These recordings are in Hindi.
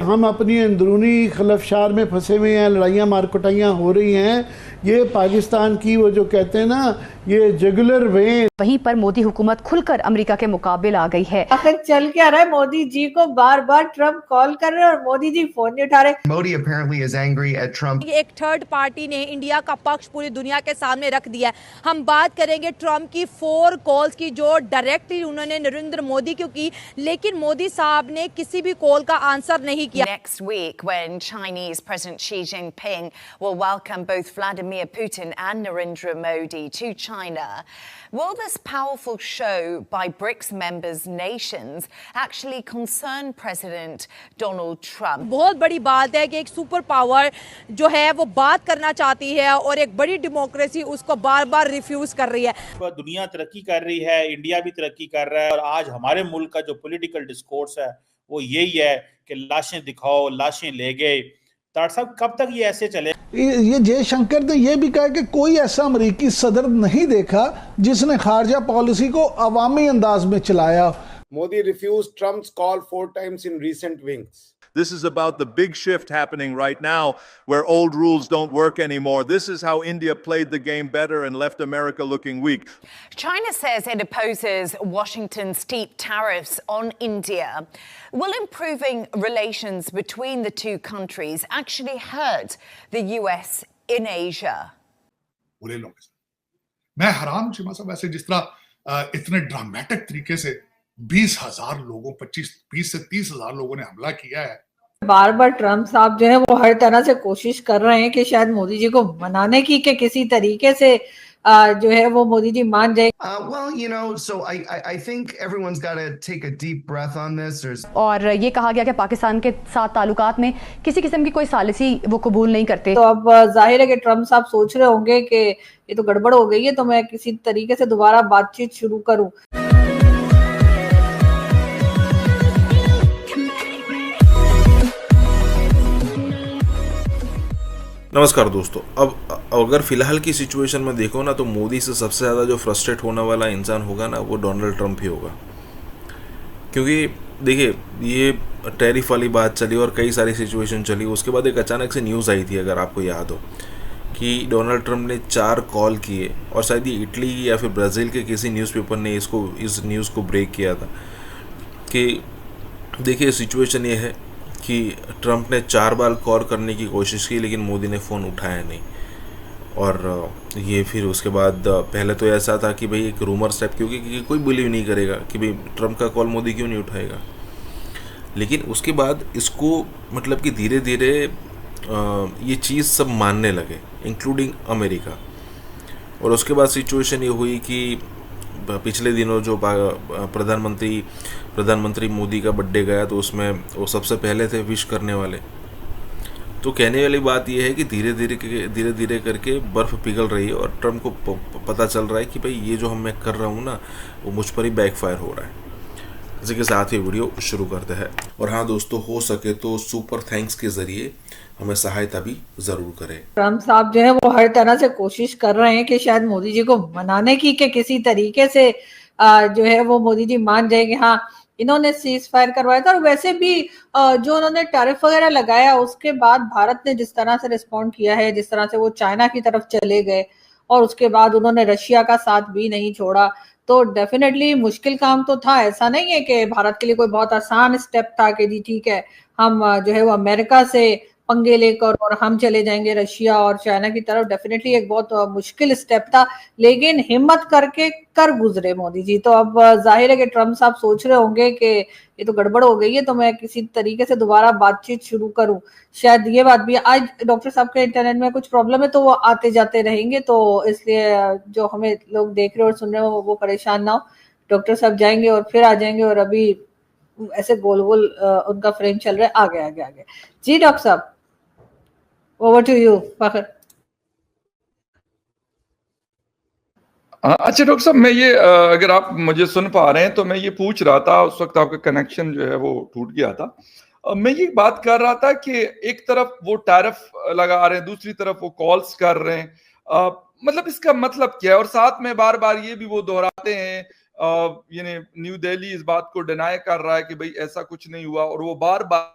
हम अपनी अंदरूनी खलफशार में फंसे हुए हैं, लड़ाइयाँ मारकुटाइयाँ हो रही हैं, ये पाकिस्तान की वो जो कहते हैं ना, ये जुगुलर वेन। वहीं पर मोदी हुकूमत खुलकर अमेरिका के मुकाबले आ गई है। आखिर चल क्या रहा है? मोदी जी को बार बार ट्रम्प कॉल कर रहे हैं और मोदी जी फोन नहीं उठा रहे। Modi apparently is angry at Trump. एक थर्ड पार्टी ने इंडिया का पक्ष पूरी दुनिया के सामने रख दिया है। हम बात करेंगे ट्रम्प की 4 कॉल्स की जो डायरेक्टली उन्होंने नरेंद्र मोदी को की, लेकिन मोदी साहब ने किसी भी कॉल का आंसर नहीं किया। Next week, when Chinese President Xi Jinping will welcome both Vladimir Putin and Narendra Modi to China, will this powerful show by BRICS members nations actually concern President Donald Trump? बहुत बड़ी बात है कि एक सुपर पावर जो है वो बात करना चाहती है और एक बड़ी डेमोक्रेसी उसको बार बार रिफ्यूज कर रही है। दुनिया तरक्की कर रही है, इंडिया भी तरक्की कर रहा है, और आज हमारे मुल्क का जो पॉलिटिकल डिस्कोर्स है वो यही है कि लाशें दिखाओ, लाशें ले गए। डॉक्टर साहब, कब तक ये ऐसे चले? ये जयशंकर ने यह भी कहा कि कोई ऐसा अमेरिकी सदर नहीं देखा जिसने खारजा पॉलिसी को अवामी अंदाज में चलाया। Modi refused Trump's call 4 times in recent weeks. This is about the big shift happening right now where old rules don't work anymore. This is how India played the game better and left America looking weak. China says it opposes Washington's steep tariffs on India. Will improving relations between the two countries actually hurt the US in Asia? बुरे लोग मैं हैरान शिमा साहब, ऐसे जिस तरह इतने ड्रामेटिक तरीके से 20,000 लोगों 20 से 30,000 लोगों ने हमला किया है। बार बार ट्रम्प साहब जो है वो हर तरह से कोशिश कर रहे हैं कि शायद मोदी जी को मनाने की कि किसी तरीके से जो है वो मोदी जी मान जाए। Well, you know, so I think everyone's got to take a deep breath on this. और ये कहा गया कि पाकिस्तान के साथ ताल्लुकात में किसी किस्म की कोई सालिसी वो कबूल नहीं करते। तो अब जाहिर है कि ट्रम्प साहब सोच रहे होंगे कि ये तो गड़बड़ हो गई है, तो मैं किसी तरीके से दोबारा बातचीत शुरू करूं। नमस्कार दोस्तों, अब अगर फ़िलहाल की सिचुएशन में देखो ना, तो मोदी से सबसे ज़्यादा जो फ्रस्ट्रेट होने वाला इंसान होगा ना, वो डोनाल्ड ट्रंप ही होगा। क्योंकि देखिए, ये टैरिफ वाली बात चली और कई सारी सिचुएशन चली, उसके बाद एक अचानक से न्यूज़ आई थी, अगर आपको याद हो, कि डोनाल्ड ट्रंप ने 4 कॉल किए, और शायद ये इटली या फिर ब्राज़ील के किसी न्यूज़पेपर ने इस न्यूज़ को ब्रेक किया था कि देखिए सिचुएशन ये है कि ट्रंप ने 4 बार कॉल करने की कोशिश की, लेकिन मोदी ने फ़ोन उठाया नहीं। और ये फिर उसके बाद पहले तो ऐसा था कि भाई एक रूमर स्टेप, क्योंकि कोई बिलीव नहीं करेगा कि भाई ट्रंप का कॉल मोदी क्यों नहीं उठाएगा। लेकिन उसके बाद इसको मतलब कि धीरे धीरे ये चीज़ सब मानने लगे, इंक्लूडिंग अमेरिका। और उसके बाद सिचुएशन ये हुई कि पिछले दिनों जो प्रधानमंत्री मोदी का बर्थडे गया, तो उसमें वो सबसे पहले थे विश करने वाले। तो कहने वाली बात यह है कि धीरे धीरे करके बर्फ़ पिघल रही है, और ट्रम्प को पता चल रहा है कि भाई ये जो मैं कर रहा हूँ ना, वो मुझ पर ही बैकफायर हो रहा है। इसी के साथ ही वीडियो शुरू करते हैं। और हाँ दोस्तों, हो सके तो सुपर थैंक्स के ज़रिए हमें सहायता भी ज़रूर करें। ट्रम्प साहब जो है वो हर तरह से कोशिश कर रहे हैं कि शायद मोदी जी को मनाने की कि किसी तरीके से जो है वो मोदी जी मान जाए कि हाँ, इन्होंने सीज फायर करवाया था। और वैसे भी जो उन्होंने टैरिफ वगैरह लगाया, उसके बाद भारत ने जिस तरह से रिस्पॉन्ड किया है, जिस तरह से वो चाइना की तरफ चले गए, और उसके बाद उन्होंने रशिया का साथ भी नहीं छोड़ा, तो डेफिनेटली मुश्किल काम तो था। ऐसा नहीं है कि भारत के लिए कोई बहुत आसान स्टेप था कि जी ठीक है, हम जो है वो अमेरिका से पंगे लेकर और हम चले जाएंगे रशिया और चाइना की तरफ। डेफिनेटली एक बहुत मुश्किल स्टेप था, लेकिन हिम्मत करके कर गुजरे मोदी जी। तो अब जाहिर है कि ट्रम्प साहब सोच रहे होंगे कि ये तो गड़बड़ हो गई है, तो मैं किसी तरीके से दोबारा बातचीत शुरू करूं। शायद ये बात भी, आज डॉक्टर साहब के इंटरनेट में कुछ प्रॉब्लम है, तो वो आते जाते रहेंगे, तो इसलिए जो हमें लोग देख रहे और सुन रहे हो वो परेशान ना हो। डॉक्टर साहब जाएंगे और फिर आ जाएंगे, और अभी ऐसे गोल गोल उनका फ्रेम चल रहा है। आगे जी डॉक्टर साहब, ओवर टू यू। फखर। अच्छा डॉक्टर साहब, मैं ये अगर आप मुझे सुन पा रहे हैं तो मैं ये पूछ रहा था, उस वक्त आपका कनेक्शन जो है वो टूट गया था। मैं ये बात कर रहा था कि एक तरफ वो टैरिफ लगा रहे हैं, दूसरी तरफ वो कॉल्स कर रहे हैं, मतलब इसका मतलब क्या है? और साथ में बार बार ये भी वो दोहराते हैं, यानी न्यू दिल्ली इस बात को डिनाई कर रहा है कि भाई ऐसा कुछ नहीं हुआ, और वो बार बार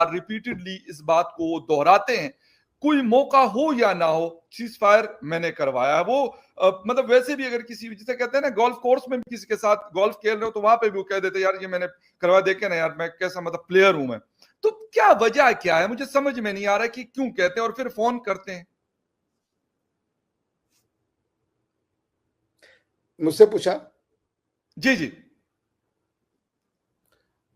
रिपीटेडली इस बात को दोहराते हैं, कोई मौका हो या ना हो, सीज फायर मैंने करवाया। वो मतलब वैसे भी अगर किसी, जिसे कहते हैं ना गोल्फ कोर्स में भी किसी के साथ गोल्फ खेल रहे हो तो वहां पे भी वो कह देते यार ये मैंने करवा, देखे ना यार मैं कैसा मतलब प्लेयर हूं मैं। तो क्या वजह क्या है, मुझे समझ में नहीं आ रहा कि क्यों कहते हैं और फिर फोन करते हैं। मुझसे पूछा? जी जी।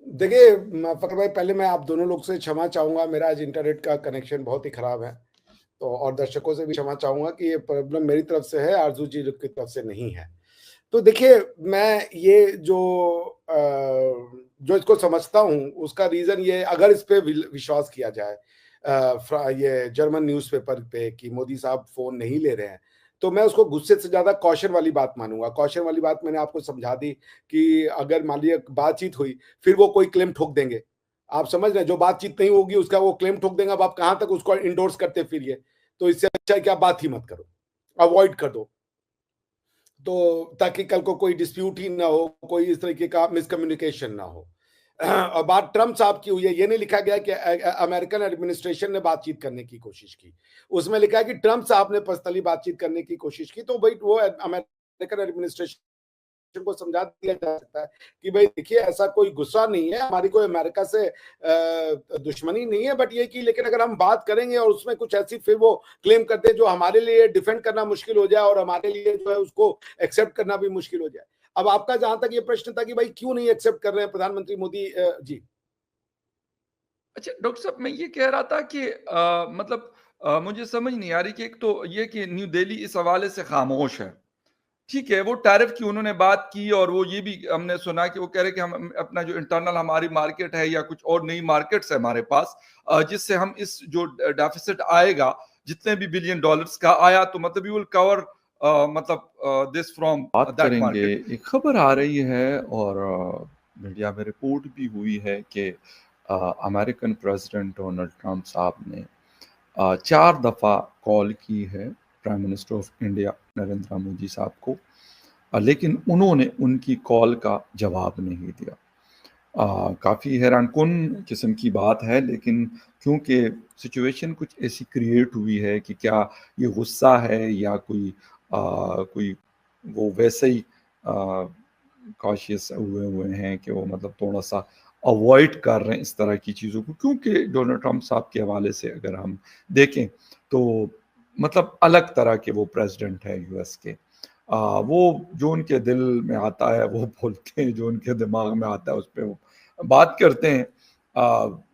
देखिए फकर भाई, पहले मैं आप दोनों लोग से क्षमा चाहूंगा, मेरा आज इंटरनेट का कनेक्शन बहुत ही खराब है, तो और दर्शकों से भी क्षमा चाहूंगा कि ये प्रॉब्लम मेरी तरफ से है, आरजू जी की तरफ से नहीं है। तो देखिए, मैं ये जो इसको समझता हूं उसका रीजन ये, अगर इस पे विश्वास किया जाए ये जर्मन न्यूज़पेपर पे कि मोदी साहब फोन नहीं ले रहे हैं, तो मैं उसको गुस्से से ज्यादा कॉशन वाली बात मानूंगा। कॉशन वाली बात मैंने आपको समझा दी कि अगर मान लिया बातचीत हुई, फिर वो कोई क्लेम ठोक देंगे, आप समझ रहे हैं, जो बातचीत नहीं होगी उसका वो क्लेम ठोक देंगे, अब आप कहां तक उसको इंडोर्स करते फिरिए। तो इससे अच्छा है कि आप बात ही मत करो, अवॉइड कर दो, तो ताकि कल को कोई डिस्प्यूट ही ना हो, कोई इस तरीके का मिसकम्युनिकेशन ना हो। और बात ट्रम्प साहब की हुई है, ये नहीं लिखा गया कि अमेरिकन एडमिनिस्ट्रेशन ने बातचीत करने की कोशिश की, उसमें लिखा है कि ट्रम्प साहब ने पर्सनली बातचीत करने की कोशिश की। तो भाई वो अमेरिकन एडमिनिस्ट्रेशन को समझा दिया जा सकता है कि भाई देखिए ऐसा कोई गुस्सा नहीं है, हमारी कोई अमेरिका से दुश्मनी नहीं है, बट ये कि लेकिन अगर हम बात करेंगे और उसमें कुछ ऐसी फिर वो क्लेम करते हैं जो हमारे लिए डिफेंड करना मुश्किल हो जाए और हमारे लिए जो है उसको एक्सेप्ट करना भी मुश्किल हो जाए। अब आपका जहां तक ये प्रश्न था कि भाई क्यों नहीं एक्सेप्ट कर रहे हैं प्रधानमंत्री मोदी जी। अच्छा डॉक्टर साहब, मैं ये कह रहा था कि मतलब मुझे समझ नहीं आ रही कि एक तो ये कि न्यू दिल्ली इस हवाले से खामोश है। ठीक है, वो टैरिफ की उन्होंने बात की और वो ये भी हमने सुना कि वो कह रहे कि हम अपना जो इंटरनल हमारी मार्केट है या कुछ और नई मार्केट्स है हमारे पास, जिससे हम इस जो डेफिसिट आएगा जितने भी बिलियन डॉलर्स का आया, तो मतलब वी विल कवर मतलब दिस फ्रॉम दैट मार्केट। एक खबर आ रही है और मीडिया में रिपोर्ट भी हुई है कि अमेरिकन प्रेसिडेंट डोनाल्ड ट्रंप साहब ने 4 दफ़ा कॉल की है prime minister of India Narendra Modi साहब को, लेकिन उन्होंने उनकी कॉल का जवाब नहीं दिया। काफ़ी हैरानकुन किस्म की बात है, लेकिन क्योंकि सिचुएशन कुछ ऐसी क्रिएट हुई है कि क्या ये गुस्सा है या कोई वो वैसे ही कॉशियस हुए हैं कि वो मतलब थोड़ा सा अवॉइड कर रहे हैं इस तरह की चीज़ों को, क्योंकि डोनाल्ड ट्रंप साहब के हवाले से अगर हम देखें तो मतलब अलग तरह के वो प्रेसिडेंट है यूएस के। वो जो उनके दिल में आता है वो बोलते हैं, जो उनके दिमाग में आता है उस पर वो बात करते हैं,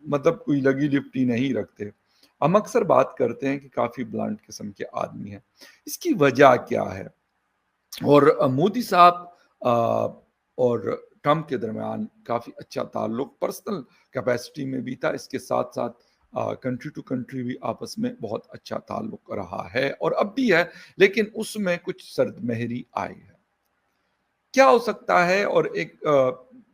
मतलब कोई लगी लिपटी नहीं रखते। हम अक्सर बात करते हैं कि काफ़ी ब्लंट किस्म के आदमी हैं, इसकी वजह क्या है? और मोदी साहब और ट्रंप के दरमियान काफ़ी अच्छा ताल्लुक पर्सनल कैपेसिटी में भी था, इसके साथ साथ कंट्री टू कंट्री भी आपस में बहुत अच्छा ताल्लुक रहा है और अब भी है, लेकिन उसमें कुछ सर्दमहरी आई है। क्या हो सकता है? और एक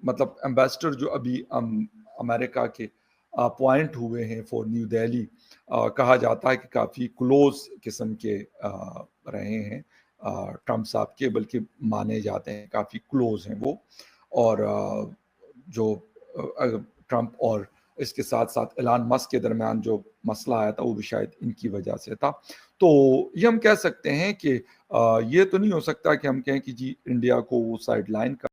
मतलब एम्बेसडर जो अभी अमेरिका के अपॉइंट हुए हैं फॉर न्यू दिल्ली, कहा जाता है कि काफ़ी क्लोज किस्म के रहे हैं ट्रंप साहब के, बल्कि माने जाते हैं काफ़ी क्लोज हैं वो। और जो ट्रंप और इसके साथ साथ एलन मस्क के दरमियान जो मसला आया था वो भी शायद इनकी वजह से था। तो ये हम कह सकते हैं कि ये तो नहीं हो सकता कि हम कहें कि जी इंडिया को वो साइड लाइन कर